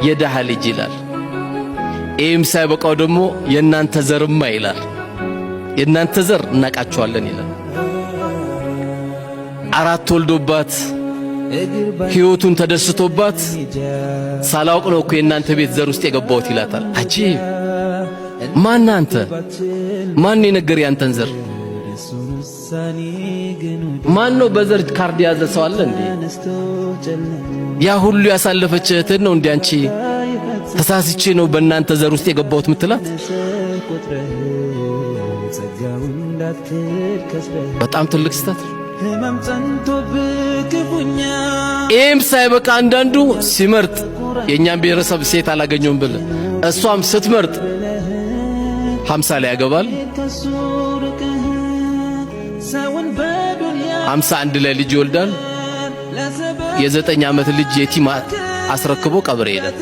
የደሃ ልጅ ይላል። ይህም ሳይበቃው ደግሞ የእናንተ ዘርማ ይላል። የእናንተ ዘር እናቃቸዋለን ይላል። አራት ወልዶባት ሕይወቱን ተደስቶባት ሳላውቅ ነው እኮ የእናንተ ቤት ዘር ውስጥ የገባሁት ይላታል። አጂብ! ማን አንተ? ማን የነገር ያንተን ዘር? ማን ነው በዘር ካርድ ያዘ ሰው አለ እንዴ? ያ ሁሉ ያሳለፈች እህትን ነው እንዴ አንቺ ተሳስቼ ነው በእናንተ ዘር ውስጥ የገባሁት ምትላት? በጣም ትልቅ ስህተት። ይህም ሳይበቃ አንዳንዱ ሲመርጥ የእኛን ብሔረሰብ ሴት አላገኘውም ብለ እሷም ስትመርጥ 50 ላይ ያገባል፣ 51 ላይ ልጅ ይወልዳል። የ9 ዓመት ልጅ የቲም አስረክቦ ቀብር ይሄዳል።